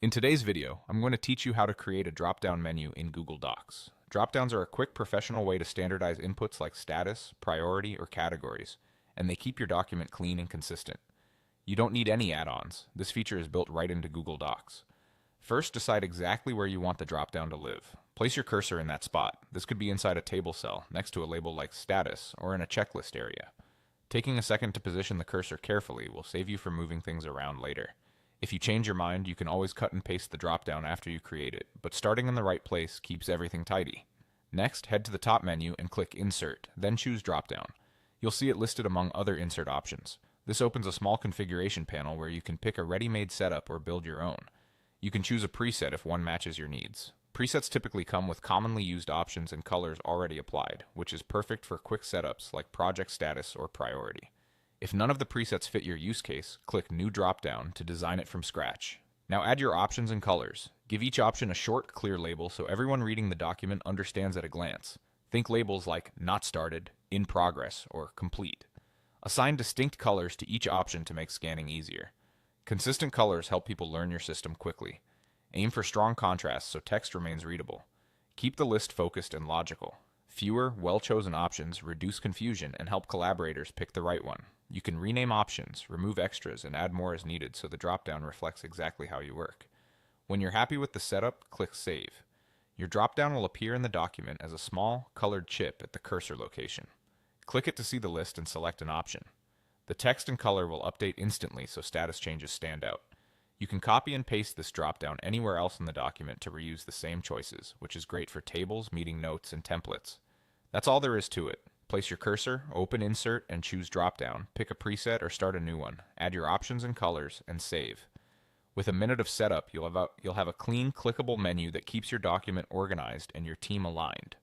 In today's video, I'm going to teach you how to create a drop-down menu in Google Docs. Drop-downs are a quick professional way to standardize inputs like status, priority, or categories, and they keep your document clean and consistent. You don't need any add-ons. This feature is built right into Google Docs. First, decide exactly where you want the drop-down to live. Place your cursor in that spot. This could be inside a table cell, next to a label like status, or in a checklist area. Taking a second to position the cursor carefully will save you from moving things around later. If you change your mind, you can always cut and paste the dropdown after you create it, but starting in the right place keeps everything tidy. Next, head to the top menu and click Insert, then choose Dropdown. You'll see it listed among other insert options. This opens a small configuration panel where you can pick a ready-made setup or build your own. You can choose a preset if one matches your needs. Presets typically come with commonly used options and colors already applied, which is perfect for quick setups like project status or priority. If none of the presets fit your use case, click New Dropdown to design it from scratch. Now add your options and colors. Give each option a short, clear label so everyone reading the document understands at a glance. Think labels like Not Started, In Progress, or Complete. Assign distinct colors to each option to make scanning easier. Consistent colors help people learn your system quickly. Aim for strong contrast so text remains readable. Keep the list focused and logical. Fewer, well-chosen options reduce confusion and help collaborators pick the right one. You can rename options, remove extras, and add more as needed so the dropdown reflects exactly how you work. When you're happy with the setup, click Save. Your dropdown will appear in the document as a small, colored chip at the cursor location. Click it to see the list and select an option. The text and color will update instantly so status changes stand out. You can copy and paste this dropdown anywhere else in the document to reuse the same choices, which is great for tables, meeting notes, and templates. That's all there is to it. Place your cursor, open Insert, and choose Dropdown. Pick a preset or start a new one. Add your options and colors, and save. With a minute of setup, you'll have a clean, clickable menu that keeps your document organized and your team aligned.